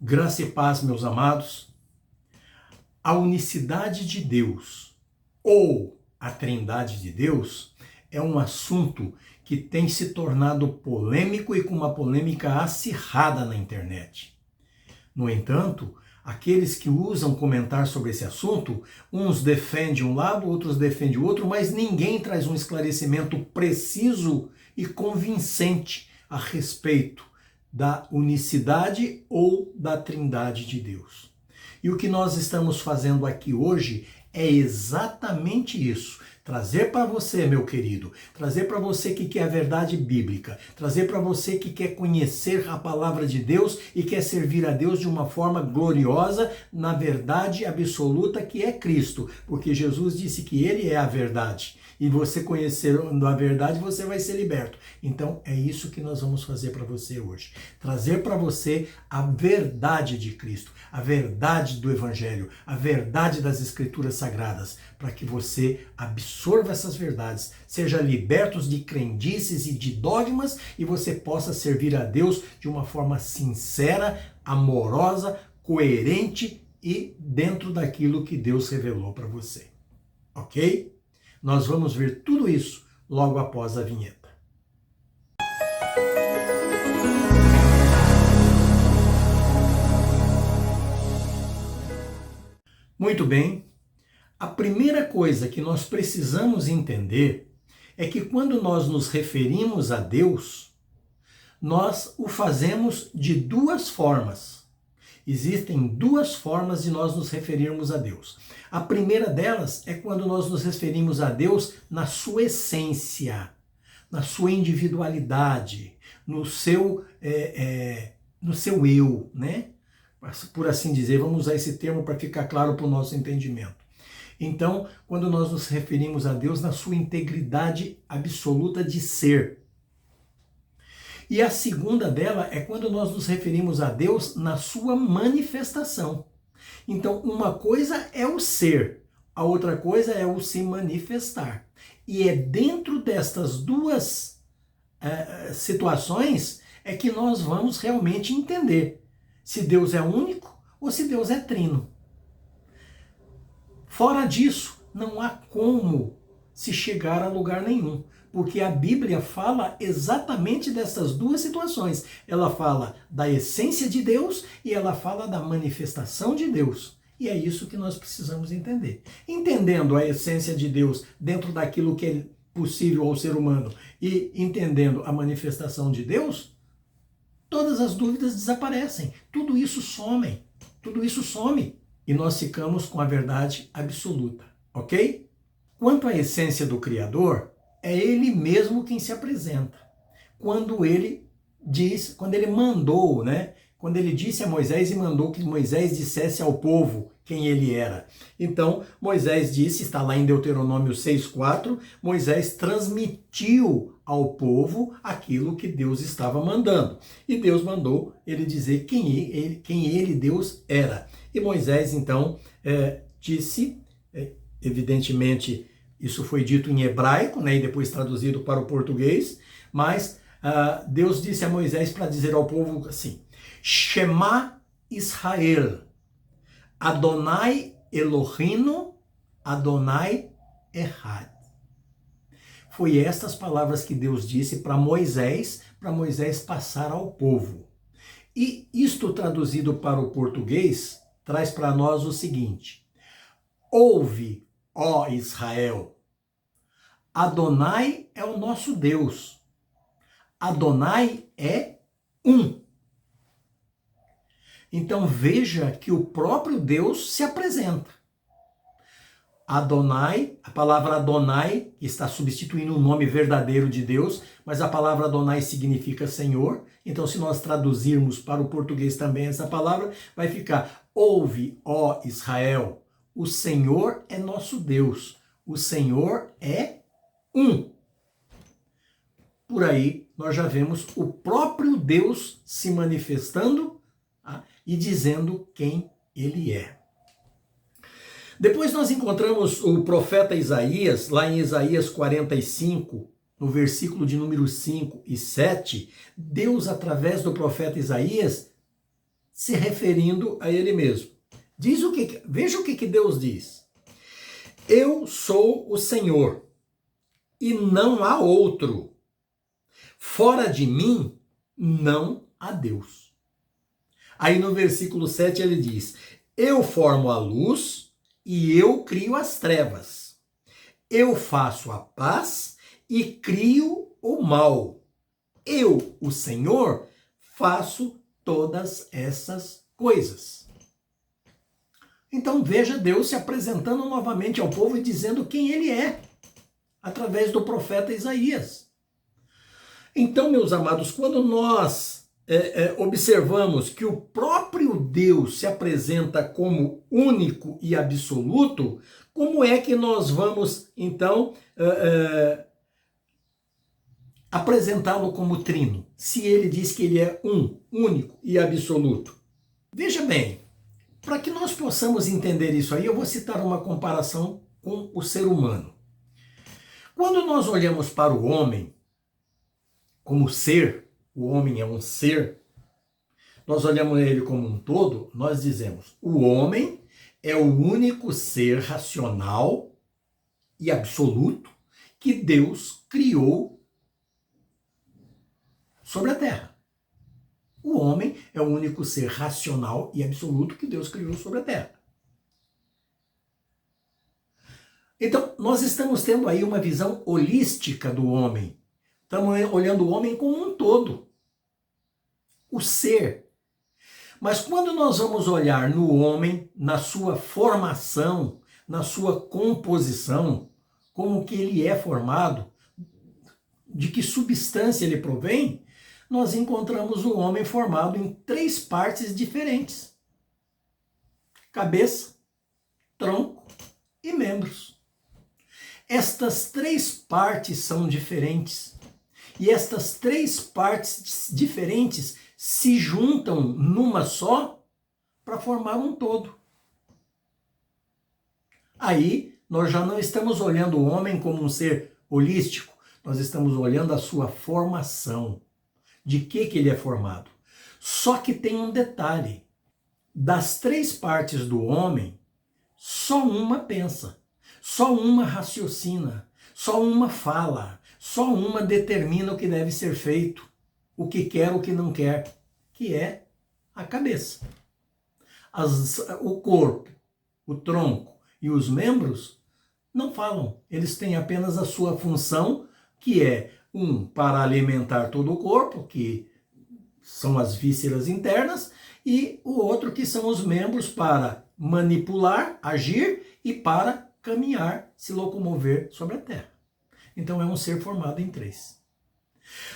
Graça e paz, meus amados. A unicidade de Deus ou a Trindade de Deus é um assunto que tem se tornado polêmico e com uma polêmica acirrada na internet. No entanto, aqueles que usam comentar sobre esse assunto, uns defendem um lado, outros defendem o outro, mas ninguém traz um esclarecimento preciso e convincente a respeito da unicidade ou da Trindade de Deus. E o que nós estamos fazendo aqui hoje é exatamente isso. Trazer para você, meu querido, trazer para você que quer a verdade bíblica, trazer para você que quer conhecer a palavra de Deus e quer servir a Deus de uma forma gloriosa, na verdade absoluta que é Cristo, porque Jesus disse que Ele é a verdade. E você conhecendo a verdade, você vai ser liberto. Então é isso que nós vamos fazer para você hoje. Trazer para você a verdade de Cristo, a verdade do Evangelho, a verdade das Escrituras Sagradas, para que você absorva essas verdades, seja liberto de crendices e de dogmas e você possa servir a Deus de uma forma sincera, amorosa, coerente e dentro daquilo que Deus revelou para você. Ok? Nós vamos ver tudo isso logo após a vinheta. Muito bem. A primeira coisa que nós precisamos entender é que quando nós nos referimos a Deus, nós o fazemos de duas formas. Existem duas formas de nós nos referirmos a Deus. A primeira delas é quando nós nos referimos a Deus na sua essência, na sua individualidade, no seu eu, né? Por assim dizer, vamos usar esse termo para ficar claro para o nosso entendimento. Então, quando nós nos referimos a Deus na sua integridade absoluta de ser. E a segunda dela é quando nós nos referimos a Deus na sua manifestação. Então, uma coisa é o ser, a outra coisa é o se manifestar. E é dentro destas duas situações é que nós vamos realmente entender se Deus é único ou se Deus é trino. Fora disso, não há como se chegar a lugar nenhum. Porque a Bíblia fala exatamente dessas duas situações. Ela fala da essência de Deus e ela fala da manifestação de Deus. E é isso que nós precisamos entender. Entendendo a essência de Deus dentro daquilo que é possível ao ser humano e entendendo a manifestação de Deus, todas as dúvidas desaparecem. Tudo isso some. Tudo isso some. E nós ficamos com a verdade absoluta. Ok? Quanto à essência do Criador, é Ele mesmo quem se apresenta. Quando ele mandou, né? Quando ele disse a Moisés e mandou que Moisés dissesse ao povo quem ele era. Então, Moisés disse, está lá em Deuteronômio 6,4, Moisés transmitiu ao povo aquilo que Deus estava mandando. E Deus mandou ele dizer quem ele, Deus, era. E Moisés, então, disse, evidentemente, isso foi dito em hebraico, né, e depois traduzido para o português, mas Deus disse a Moisés para dizer ao povo assim: Shema Israel, Adonai Elohim, Adonai Echad. Foi estas palavras que Deus disse para Moisés passar ao povo. E isto traduzido para o português traz para nós o seguinte: ouve, ó Israel, Adonai é o nosso Deus. Adonai é um. Então veja que o próprio Deus se apresenta. Adonai, a palavra Adonai está substituindo o nome verdadeiro de Deus, mas a palavra Adonai significa Senhor. Então, se nós traduzirmos para o português também essa palavra, vai ficar: ouve, ó Israel, o Senhor é nosso Deus. O Senhor é um. Por aí, nós já vemos o próprio Deus se manifestando e dizendo quem ele é. Depois nós encontramos o profeta Isaías, lá em Isaías 45, no versículo de número 5 e 7, Deus, através do profeta Isaías, se referindo a ele mesmo. Veja o que Deus diz. Eu sou o Senhor, e não há outro. Fora de mim, não há Deus. Aí no versículo 7 ele diz, eu formo a luz e eu crio as trevas. Eu faço a paz e crio o mal. Eu, o Senhor, faço todas essas coisas. Então veja Deus se apresentando novamente ao povo e dizendo quem ele é, através do profeta Isaías. Então, meus amados, quando nós observamos que o próprio Deus se apresenta como único e absoluto, como é que nós vamos, então, apresentá-lo como trino, se ele diz que ele é único e absoluto? Veja bem, para que nós possamos entender isso aí, eu vou citar uma comparação com o ser humano. Quando nós olhamos para o homem como ser, o homem é um ser, nós olhamos ele como um todo, nós dizemos, o homem é o único ser racional e absoluto que Deus criou sobre a Terra. O homem é o único ser racional e absoluto que Deus criou sobre a Terra. Então, nós estamos tendo aí uma visão holística do homem. Estamos olhando o homem como um todo. O ser. Mas quando nós vamos olhar no homem, na sua formação, na sua composição, como que ele é formado, de que substância ele provém, nós encontramos o homem formado em 3 partes diferentes: cabeça, tronco e membros. Estas 3 partes são diferentes. E estas 3 partes diferentes se juntam numa só para formar um todo. Aí nós já não estamos olhando o homem como um ser holístico, nós estamos olhando a sua formação. De que ele é formado? Só que tem um detalhe. Das 3 partes do homem, só uma pensa, só uma raciocina, só uma fala, só uma determina o que deve ser feito, o que quer, o que não quer, que é a cabeça. O corpo, o tronco e os membros não falam, eles têm apenas a sua função, que é para alimentar todo o corpo, que são as vísceras internas, e o outro que são os membros para manipular, agir e para caminhar, se locomover sobre a terra. Então é um ser formado em 3.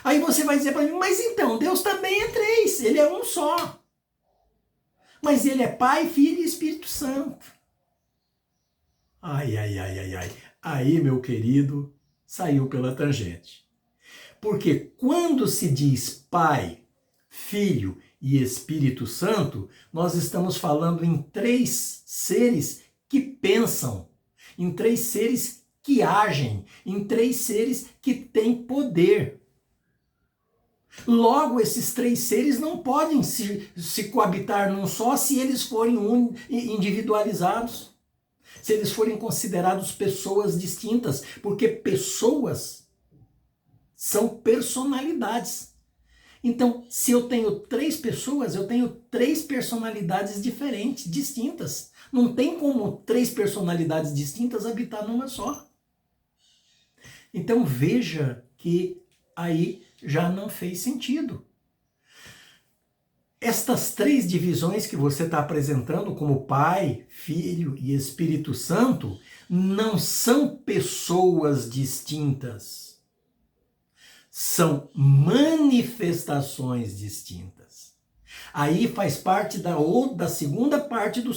Aí você vai dizer para mim, mas então, Deus também é 3, ele é um só. Mas ele é Pai, Filho e Espírito Santo. Ai. Aí, meu querido, saiu pela tangente. Porque quando se diz Pai, Filho e Espírito Santo, nós estamos falando em 3 seres que pensam, em 3 seres que agem, em 3 seres que têm poder. Logo, esses 3 seres não podem se coabitar num só se eles forem individualizados, se eles forem considerados pessoas distintas, porque pessoas são personalidades. Então, se eu tenho 3 pessoas, eu tenho 3 personalidades diferentes, distintas. Não tem como 3 personalidades distintas habitar numa só. Então veja que aí já não fez sentido. Estas 3 divisões que você está apresentando como Pai, Filho e Espírito Santo não são pessoas distintas. São manifestações distintas. Aí faz parte da segunda parte do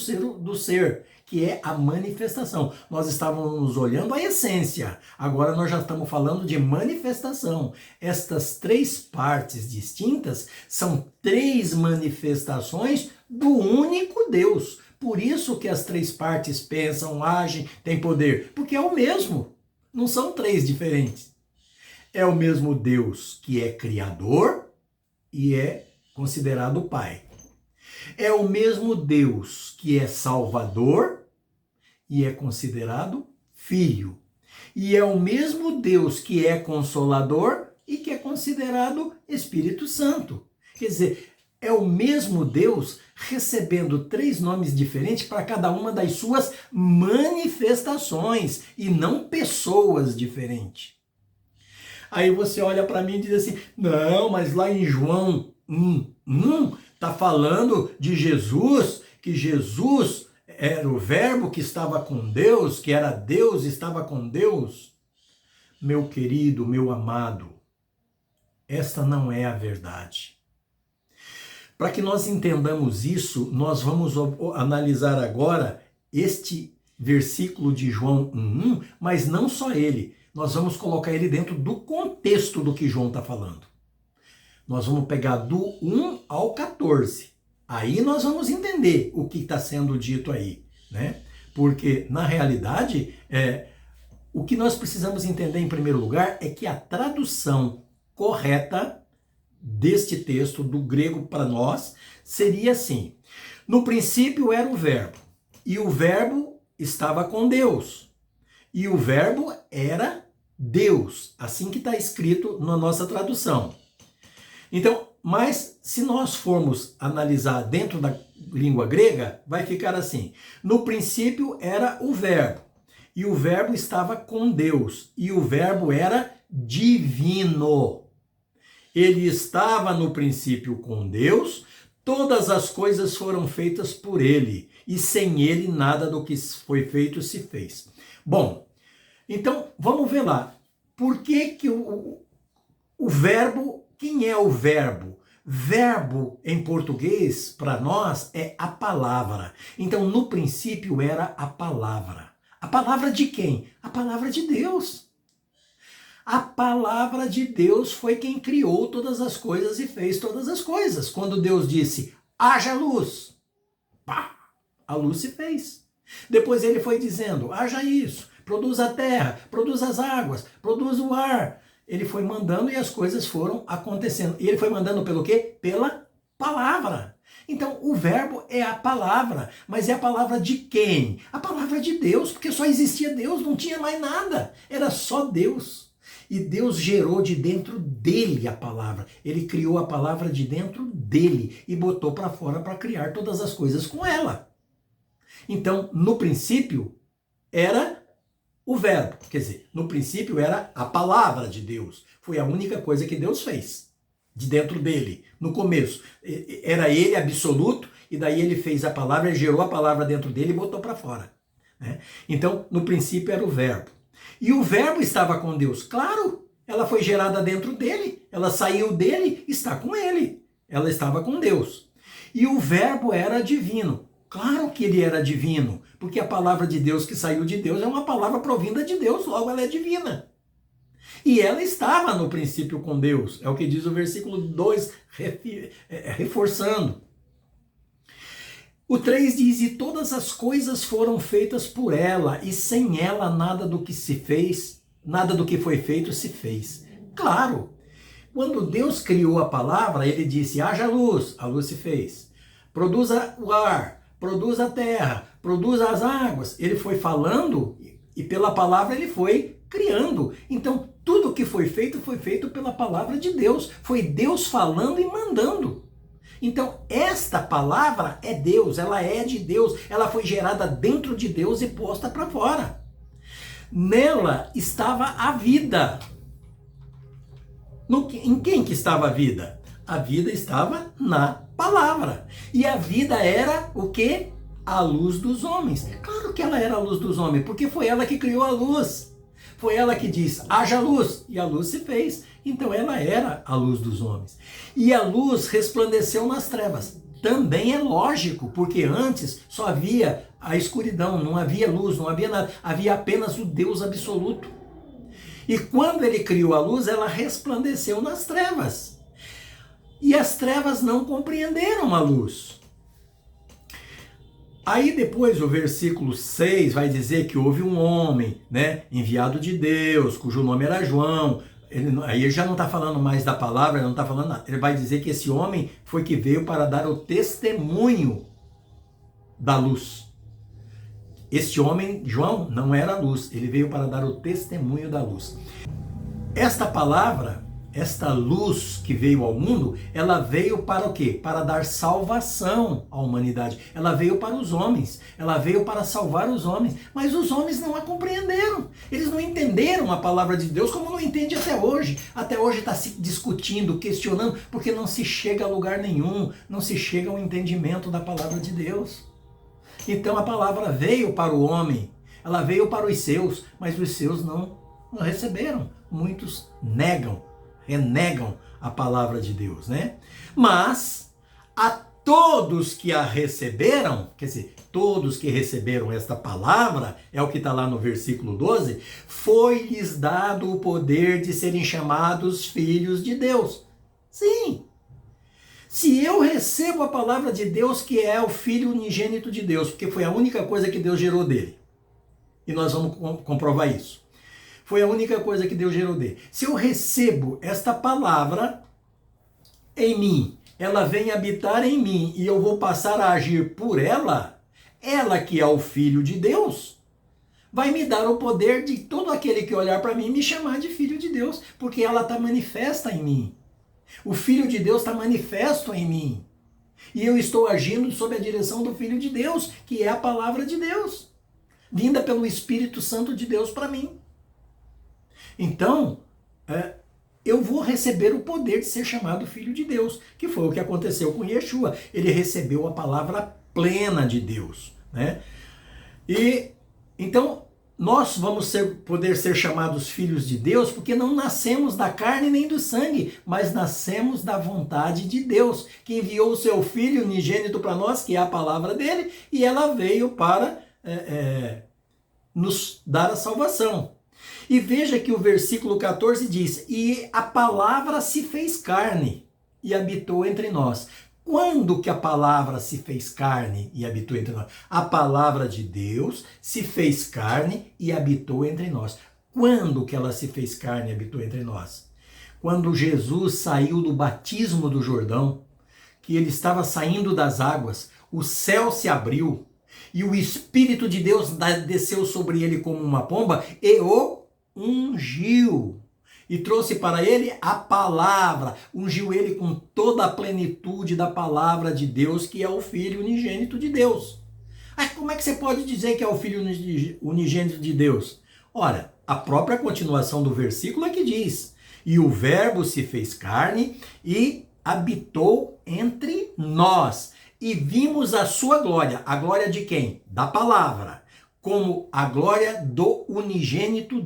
ser, que é a manifestação. Nós estávamos olhando a essência, agora nós já estamos falando de manifestação. Estas 3 partes distintas são 3 manifestações do único Deus. Por isso que as 3 partes pensam, agem, têm poder, porque é o mesmo, não são 3 diferentes. É o mesmo Deus que é criador e é considerado Pai. É o mesmo Deus que é Salvador e é considerado Filho. E é o mesmo Deus que é Consolador e que é considerado Espírito Santo. Quer dizer, é o mesmo Deus recebendo 3 nomes diferentes para cada uma das suas manifestações e não pessoas diferentes. Aí você olha para mim e diz assim, não, mas lá em João 1, está falando de Jesus, que Jesus era o verbo que estava com Deus, que era Deus e estava com Deus. Meu querido, meu amado, esta não é a verdade. Para que nós entendamos isso, nós vamos analisar agora este versículo de João 1:1, mas não só ele. Nós vamos colocar ele dentro do contexto do que João está falando. Nós vamos pegar do 1 ao 14. Aí nós vamos entender o que está sendo dito aí, né? Porque, na realidade, o que nós precisamos entender em primeiro lugar é que a tradução correta deste texto, do grego para nós, seria assim: no princípio era o verbo, e o verbo estava com Deus, e o verbo era Deus, assim que está escrito na nossa tradução. Então, mas se nós formos analisar dentro da língua grega, vai ficar assim: no princípio era o verbo, e o verbo estava com Deus, e o verbo era divino. Ele estava no princípio com Deus, todas as coisas foram feitas por ele, e sem ele nada do que foi feito se fez. Bom, então vamos ver lá. Por que o verbo, quem é o verbo? Verbo em português, para nós, é a palavra. Então, no princípio era a palavra. A palavra de quem? A palavra de Deus. A palavra de Deus foi quem criou todas as coisas e fez todas as coisas. Quando Deus disse, haja luz, pá, a luz se fez. Depois ele foi dizendo, haja isso, produz a terra, produz as águas, produz o ar. Ele foi mandando e as coisas foram acontecendo. E ele foi mandando pelo quê? Pela palavra. Então, o verbo é a palavra, mas é a palavra de quem? A palavra de Deus, porque só existia Deus, não tinha mais nada, era só Deus. E Deus gerou de dentro dele a palavra. Ele criou a palavra de dentro dele e botou para fora para criar todas as coisas com ela. Então, no princípio, era o verbo. Quer dizer, no princípio era a palavra de Deus. Foi a única coisa que Deus fez de dentro dele. No começo, era ele absoluto, e daí ele fez a palavra, ele gerou a palavra dentro dele e botou para fora. Né? Então, no princípio era o verbo. E o verbo estava com Deus. Claro, ela foi gerada dentro dele, ela saiu dele, está com ele. Ela estava com Deus. E o verbo era divino. Claro que ele era divino, porque a palavra de Deus que saiu de Deus é uma palavra provinda de Deus, logo ela é divina. E ela estava no princípio com Deus, é o que diz o versículo 2, reforçando. O 3 diz, e todas as coisas foram feitas por ela, e sem ela nada do que se fez, nada do que foi feito se fez. Claro, quando Deus criou a palavra, ele disse, haja luz, a luz se fez. Produza o ar, produza a terra, produza as águas. Ele foi falando, e pela palavra ele foi criando. Então, tudo que foi feito pela palavra de Deus. Foi Deus falando e mandando. Então, esta palavra é Deus, ela é de Deus, ela foi gerada dentro de Deus e posta para fora. Nela estava a vida. Em quem que estava a vida? A vida estava na palavra. E a vida era o quê? A luz dos homens. Claro que ela era a luz dos homens, porque foi ela que criou a luz. Foi ela que diz, haja luz, e a luz se fez. Então ela era a luz dos homens. E a luz resplandeceu nas trevas. Também é lógico, porque antes só havia a escuridão, não havia luz, não havia nada. Havia apenas o Deus absoluto. E quando ele criou a luz, ela resplandeceu nas trevas. E as trevas não compreenderam a luz. Aí depois o versículo 6 vai dizer que houve um homem, né, enviado de Deus, cujo nome era João. Aí ele já não está falando mais da palavra, ele não está falando nada. Ele vai dizer que esse homem foi que veio para dar o testemunho da luz. Este homem, João, não era a luz, ele veio para dar o testemunho da luz. Esta palavra, esta luz que veio ao mundo, ela veio para o quê? Para dar salvação à humanidade. Ela veio para os homens, ela veio para salvar os homens, mas os homens não a compreenderam. Eles não entenderam a palavra de Deus como não entende até hoje. Até hoje está se discutindo, questionando, porque não se chega a lugar nenhum, não se chega ao entendimento da palavra de Deus. Então a palavra veio para o homem, ela veio para os seus, mas os seus não receberam. Muitos renegam a palavra de Deus, né? Mas a todos que a receberam, quer dizer, todos que receberam esta palavra, é o que está lá no versículo 12, foi-lhes dado o poder de serem chamados filhos de Deus. Sim. Se eu recebo a palavra de Deus, que é o Filho unigênito de Deus, porque foi a única coisa que Deus gerou dele, e nós vamos comprovar isso. Foi a única coisa que Deus gerou dele. Se eu recebo esta palavra em mim, ela vem habitar em mim e eu vou passar a agir por ela, ela que é o Filho de Deus, vai me dar o poder de todo aquele que olhar para mim me chamar de Filho de Deus, porque ela está manifesta em mim. O Filho de Deus está manifesto em mim. E eu estou agindo sob a direção do Filho de Deus, que é a palavra de Deus, vinda pelo Espírito Santo de Deus para mim. Então, eu vou receber o poder de ser chamado Filho de Deus, que foi o que aconteceu com Yeshua. Ele recebeu a palavra plena de Deus, né? E então nós vamos poder ser chamados filhos de Deus porque não nascemos da carne nem do sangue, mas nascemos da vontade de Deus, que enviou o seu Filho unigênito para nós, que é a palavra dele, e ela veio para nos dar a salvação. E veja que o versículo 14 diz: e a palavra se fez carne e habitou entre nós. Quando que a palavra se fez carne e habitou entre nós? A palavra de Deus se fez carne e habitou entre nós. Quando que ela se fez carne e habitou entre nós? Quando Jesus saiu do batismo do Jordão, que ele estava saindo das águas, o céu se abriu e o Espírito de Deus desceu sobre ele como uma pomba e o ungiu. E trouxe para ele a palavra, ungiu ele com toda a plenitude da palavra de Deus, que é o Filho unigênito de Deus. Aí como é que você pode dizer que é o Filho unigênito de Deus? Ora, a própria continuação do versículo é que diz: e o Verbo se fez carne e habitou entre nós, e vimos a sua glória. A glória de quem? Da palavra, como a glória do unigênito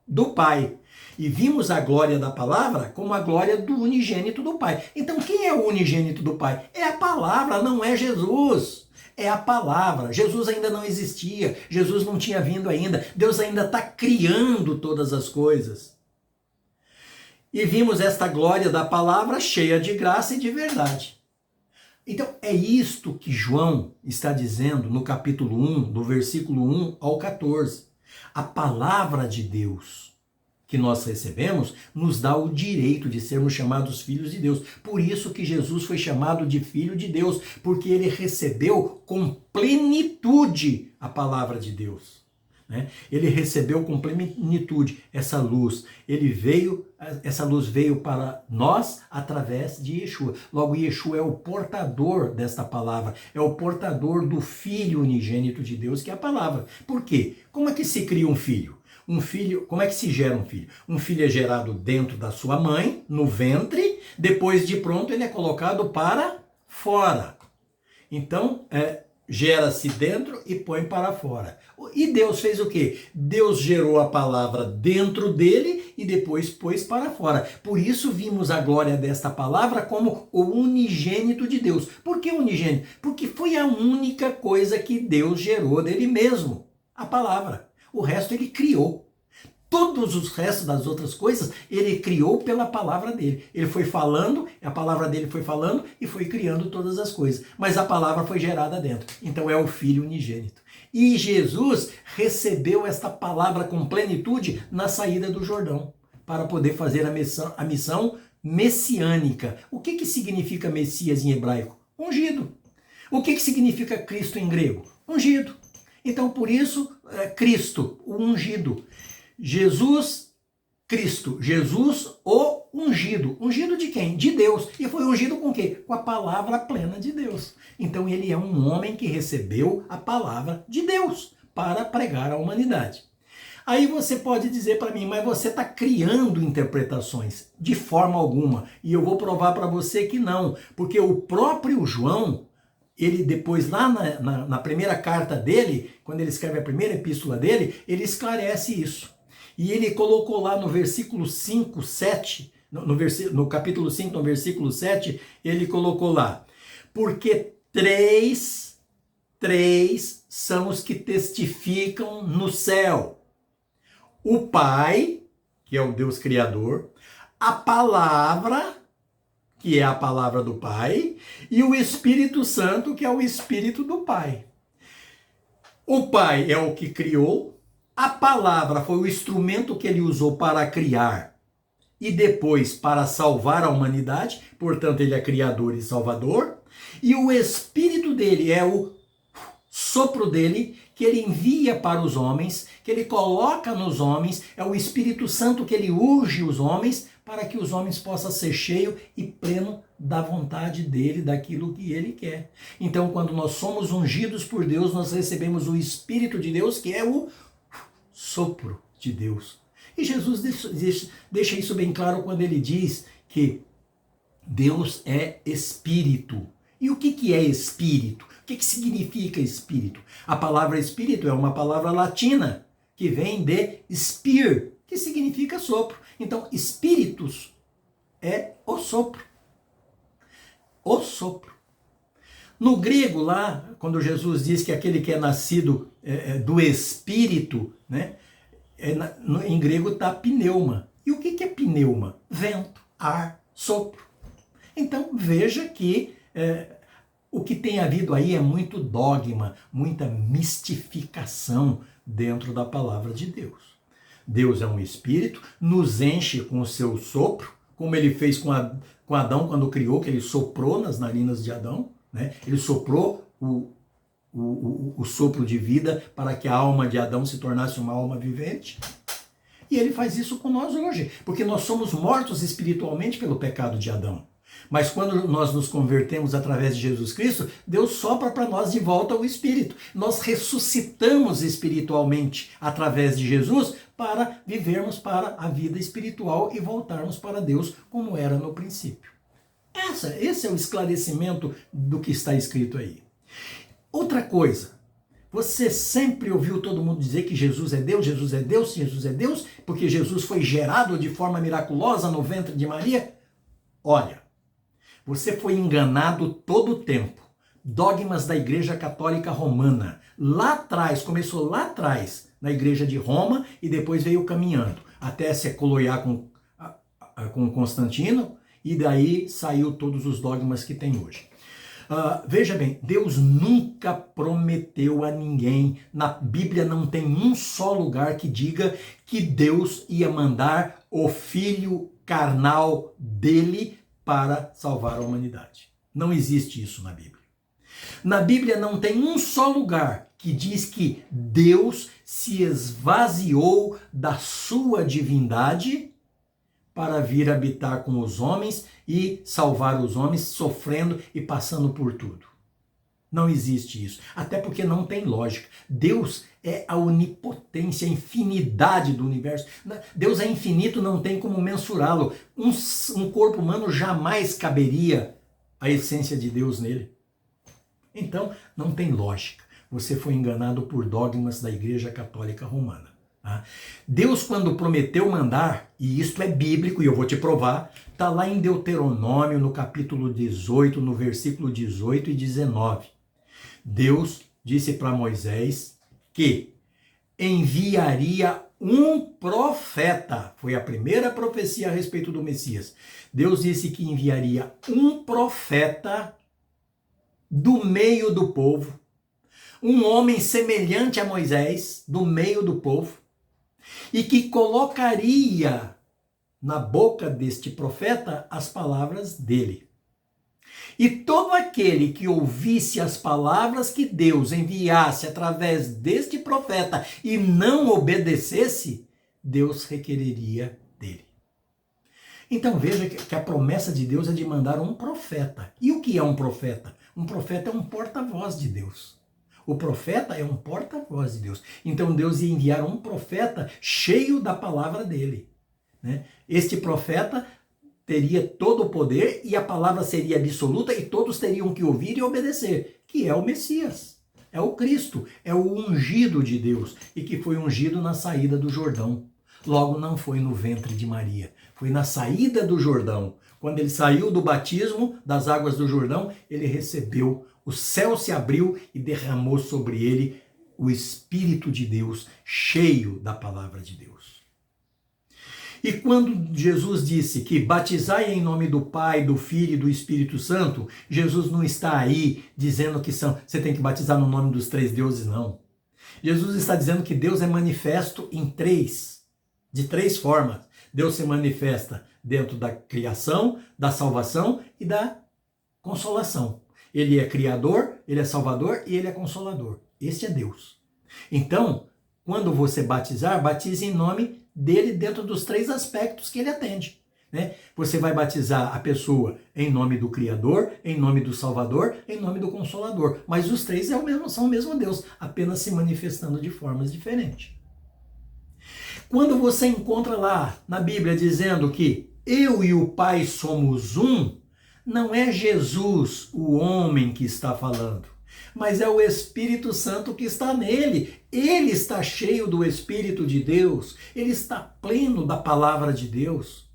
do Pai. E vimos a glória da palavra como a glória do unigênito do Pai. Então quem é o unigênito do Pai? É a palavra, não é Jesus. É a palavra. Jesus ainda não existia, Jesus não tinha vindo ainda, Deus ainda está criando todas as coisas. E vimos esta glória da palavra cheia de graça e de verdade. Então é isto que João está dizendo no capítulo 1, do versículo 1 ao 14. A palavra de Deus que nós recebemos nos dá o direito de sermos chamados filhos de Deus. Por isso que Jesus foi chamado de Filho de Deus, porque ele recebeu com plenitude a palavra de Deus, né? Ele recebeu com plenitude essa luz. Essa luz veio para nós através de Yeshua. Logo, Yeshua é o portador desta palavra, é o portador do Filho unigênito de Deus, que é a palavra. Por quê? Como é que se cria um filho? Um filho, como é que se gera um filho? Um filho é gerado dentro da sua mãe, no ventre, depois de pronto ele é colocado para fora. Então, gera-se dentro e põe para fora. E Deus fez o quê? Deus gerou a palavra dentro dele e depois pôs para fora. Por isso vimos a glória desta palavra como o unigênito de Deus. Por que unigênito? Porque foi a única coisa que Deus gerou dele mesmo, a palavra. O resto ele criou. Todos os restos das outras coisas ele criou pela palavra dele. Ele foi falando, a palavra dele foi falando e foi criando todas as coisas. Mas a palavra foi gerada dentro. Então é o Filho unigênito. E Jesus recebeu esta palavra com plenitude na saída do Jordão. para poder fazer a missão messiânica. O que significa Messias em hebraico? Ungido. O que significa Cristo em grego? Ungido. Então, por isso, Cristo, o ungido. Jesus, Cristo. Jesus, o ungido. Ungido de quem? De Deus. E foi ungido com o quê? Com a palavra plena de Deus. Então, ele é um homem que recebeu a palavra de Deus para pregar à humanidade. Aí você pode dizer para mim, mas você está criando interpretações. De forma alguma. E eu vou provar para você que não. Porque o próprio João, ele depois lá na primeira carta dele, quando ele escreve a primeira epístola dele, ele esclarece isso. E ele colocou lá no versículo 5, 7, no capítulo 5, no versículo 7, ele colocou lá, porque três são os que testificam no céu. O Pai, que é o Deus Criador, a Palavra, que é a palavra do Pai, e o Espírito Santo, que é o Espírito do Pai. O Pai é o que criou, a palavra foi o instrumento que ele usou para criar e depois para salvar a humanidade, portanto ele é criador e salvador, e o Espírito dele é o sopro dele, que ele envia para os homens, que ele coloca nos homens, é o Espírito Santo que ele unge os homens, para que os homens possam ser cheios e pleno da vontade dele, daquilo que ele quer. Então, quando nós somos ungidos por Deus, nós recebemos o Espírito de Deus, que é o sopro de Deus. E Jesus deixa isso bem claro quando ele diz que Deus é Espírito. E o que é Espírito? O que significa Espírito? A palavra Espírito é uma palavra latina, que vem de spir, que significa sopro. Então, Espíritos é o sopro. O sopro. No grego lá, quando Jesus diz que aquele que é nascido do Espírito, né, em grego está pneuma. E o que é pneuma? Vento, ar, sopro. Então veja que o que tem havido aí é muito dogma, muita mistificação dentro da palavra de Deus. Deus é um Espírito, nos enche com o seu sopro, como ele fez com Adão quando criou, que ele soprou nas narinas de Adão, né? Ele soprou o sopro de vida para que a alma de Adão se tornasse uma alma vivente. E ele faz isso com nós hoje, porque nós somos mortos espiritualmente pelo pecado de Adão. Mas quando nós nos convertemos através de Jesus Cristo, Deus sopra para nós de volta o Espírito. Nós ressuscitamos espiritualmente através de Jesus para vivermos para a vida espiritual e voltarmos para Deus como era no princípio. Esse é o esclarecimento do que está escrito aí. Outra coisa, você sempre ouviu todo mundo dizer que Jesus é Deus, Jesus é Deus, Jesus é Deus, porque Jesus foi gerado de forma miraculosa no ventre de Maria? Olha, você foi enganado todo o tempo. Dogmas da Igreja Católica Romana. Lá atrás, começou lá atrás, na Igreja de Roma, e depois veio caminhando, até se coloiar com Constantino, e daí saiu todos os dogmas que tem hoje. Veja bem, Deus nunca prometeu a ninguém, na Bíblia não tem um só lugar que diga que Deus ia mandar o Filho carnal dele para salvar a humanidade. Não existe isso na Bíblia. Na Bíblia não tem um só lugar que diz que Deus se esvaziou da sua divindade para vir habitar com os homens e salvar os homens sofrendo e passando por tudo. Não existe isso, até porque não tem lógica. Deus é a onipotência, a infinidade do universo. Deus é infinito, não tem como mensurá-lo. Um corpo humano jamais caberia a essência de Deus nele. Então, não tem lógica. Você foi enganado por dogmas da Igreja Católica Romana. Tá? Deus, quando prometeu mandar, e isto é bíblico, e eu vou te provar, está lá em Deuteronômio, no capítulo 18, no versículo 18 e 19. Deus disse para Moisés que enviaria um profeta. Foi a primeira profecia a respeito do Messias. Deus disse que enviaria um profeta do meio do povo, um homem semelhante a Moisés, do meio do povo, e que colocaria na boca deste profeta as palavras dele. E todo aquele que ouvisse as palavras que Deus enviasse através deste profeta e não obedecesse, Deus requereria dele. Então veja que a promessa de Deus é de mandar um profeta. E o que é um profeta? Um profeta é um porta-voz de Deus. O profeta é um porta-voz de Deus. Então Deus ia enviar um profeta cheio da palavra dele, né? Este profeta teria todo o poder e a palavra seria absoluta e todos teriam que ouvir e obedecer, que é o Messias, é o Cristo, é o ungido de Deus e que foi ungido na saída do Jordão. Logo, não foi no ventre de Maria, foi na saída do Jordão. Quando ele saiu do batismo, das águas do Jordão, ele recebeu, o céu se abriu e derramou sobre ele o Espírito de Deus, cheio da palavra de Deus. E quando Jesus disse que batizai em nome do Pai, do Filho e do Espírito Santo, Jesus não está aí dizendo que você tem que batizar no nome dos três deuses, não. Jesus está dizendo que Deus é manifesto de três formas. Deus se manifesta dentro da criação, da salvação e da consolação. Ele é criador, ele é salvador e ele é consolador. Este é Deus. Então, quando você batizar, batize em nome dele dentro dos três aspectos que ele atende, né? Você vai batizar a pessoa em nome do Criador, em nome do Salvador, em nome do Consolador. Mas os três são o mesmo Deus, apenas se manifestando de formas diferentes. Quando você encontra lá na Bíblia dizendo que eu e o Pai somos um, não é Jesus, o homem, que está falando, mas é o Espírito Santo que está nele. Ele está cheio do Espírito de Deus, ele está pleno da palavra de Deus.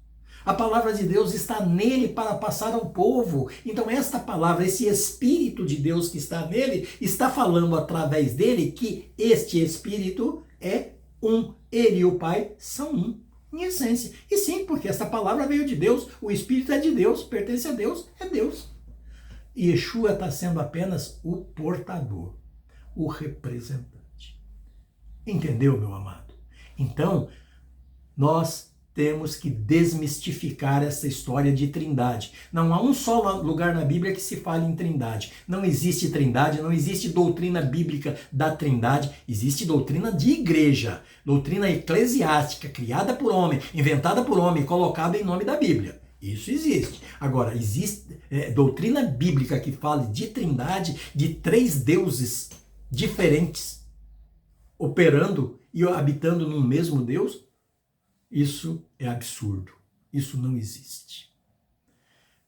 A palavra de Deus está nele para passar ao povo. Então esta palavra, esse Espírito de Deus que está nele, está falando através dele que este Espírito é um. Ele e o Pai são um, em essência. E sim, porque essa palavra veio de Deus, o Espírito é de Deus, pertence a Deus, é Deus. E Yeshua está sendo apenas o portador, o representante. Entendeu, meu amado? Então, nós temos que desmistificar essa história de trindade. Não há um só lugar na Bíblia que se fale em trindade. Não existe trindade, não existe doutrina bíblica da trindade. Existe doutrina de igreja, doutrina eclesiástica, criada por homem, inventada por homem, colocada em nome da Bíblia. Isso existe. Agora, existe doutrina bíblica que fale de trindade, de três deuses diferentes, operando e habitando num mesmo Deus? Isso é absurdo. Isso não existe.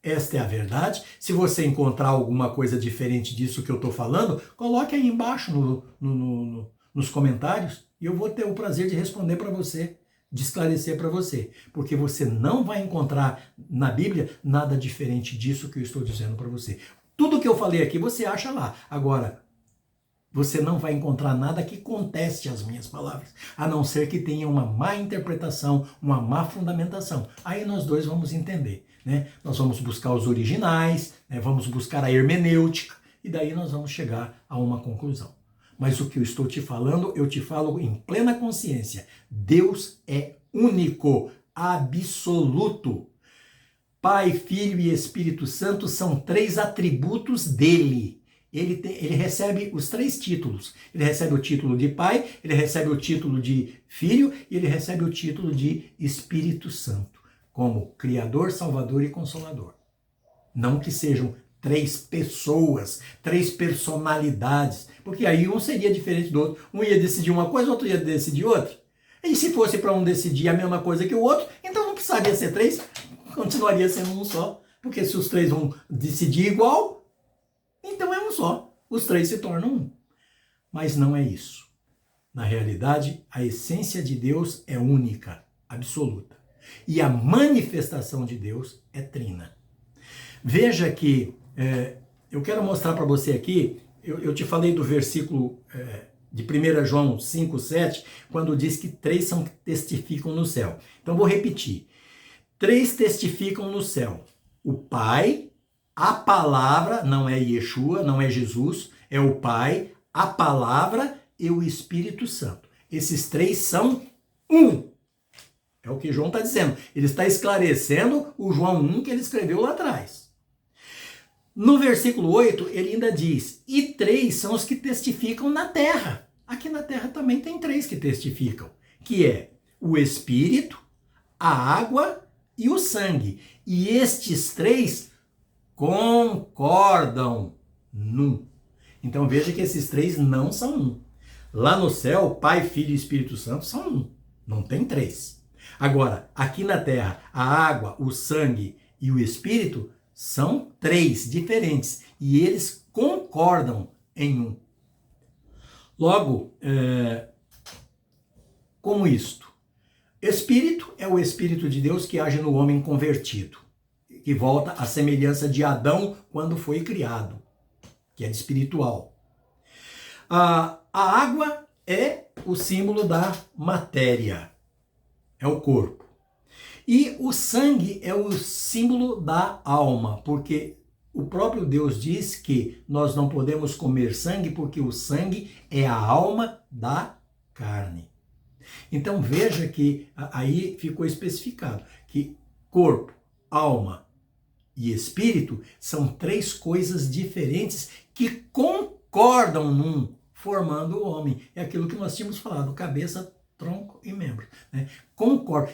Esta é a verdade. Se você encontrar alguma coisa diferente disso que eu estou falando, coloque aí embaixo nos comentários e eu vou ter o prazer de responder para você, de esclarecer para você, porque você não vai encontrar na Bíblia nada diferente disso que eu estou dizendo para você. Tudo que eu falei aqui você acha lá. Agora, você não vai encontrar nada que conteste as minhas palavras, a não ser que tenha uma má interpretação, uma má fundamentação. Aí nós dois vamos entender, né? Nós vamos buscar os originais, né? Vamos buscar a hermenêutica, e daí nós vamos chegar a uma conclusão. Mas o que eu estou te falando, eu te falo em plena consciência. Deus é único, absoluto. Pai, Filho e Espírito Santo são três atributos dele. Ele recebe os três títulos. Ele recebe o título de Pai, ele recebe o título de Filho e ele recebe o título de Espírito Santo, como Criador, Salvador e Consolador. Não que sejam três pessoas, três personalidades, porque aí um seria diferente do outro. Um ia decidir uma coisa, o outro ia decidir outra. E se fosse para um decidir a mesma coisa que o outro, então não precisaria ser três, continuaria sendo um só. Porque se os três vão decidir igual, então é um só. Os três se tornam um. Mas não é isso. Na realidade, a essência de Deus é única, absoluta. E a manifestação de Deus é trina. Veja que eu quero mostrar para você aqui, eu te falei do versículo de 1 João 5,7, quando diz que três testificam no céu. Então vou repetir. Três testificam no céu. O Pai, a palavra, não é Yeshua, não é Jesus, é o Pai, a palavra e o Espírito Santo. Esses três são um. É o que João está dizendo. Ele está esclarecendo o João 1 que ele escreveu lá atrás. No versículo 8, ele ainda diz, e 3 são os que testificam na terra. Aqui na terra também tem 3 que testificam, que é o Espírito, a água e o sangue. E estes 3 concordam num. Então veja que esses 3 não são um. Lá no céu, Pai, Filho e Espírito Santo são um. Não tem 3. Agora, aqui na terra, a água, o sangue e o Espírito são 3 diferentes. E eles concordam em um. Logo, como isto? Espírito é o Espírito de Deus que age no homem convertido, que volta à semelhança de Adão quando foi criado, que é espiritual. A água é o símbolo da matéria, é o corpo. E o sangue é o símbolo da alma, porque o próprio Deus diz que nós não podemos comer sangue porque o sangue é a alma da carne. Então veja que aí ficou especificado que corpo, alma e espírito são 3 coisas diferentes que concordam num, formando o homem. É aquilo que nós tínhamos falado, cabeça, tronco e membro. Né?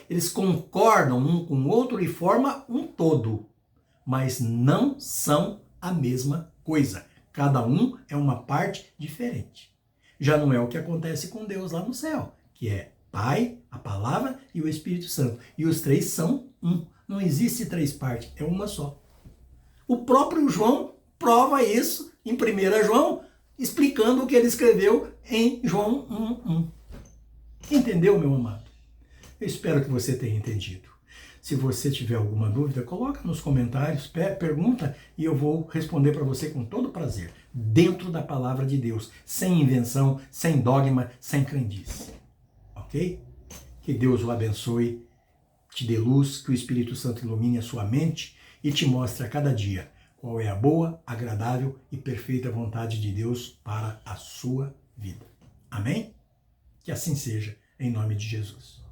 Eles concordam um com o outro e formam um todo, mas não são a mesma coisa. Cada um é uma parte diferente. Já não é o que acontece com Deus lá no céu, que é Pai, a Palavra e o Espírito Santo. E os 3 são um. Não existe 3 partes, é uma só. O próprio João prova isso em 1 João, explicando o que ele escreveu em João 1:1. Entendeu, meu amado? Eu espero que você tenha entendido. Se você tiver alguma dúvida, coloca nos comentários, pergunta e eu vou responder para você com todo prazer, dentro da palavra de Deus, sem invenção, sem dogma, sem crendice. Ok? Que Deus o abençoe, te dê luz, que o Espírito Santo ilumine a sua mente e te mostre a cada dia qual é a boa, agradável e perfeita vontade de Deus para a sua vida. Amém? Que assim seja, em nome de Jesus.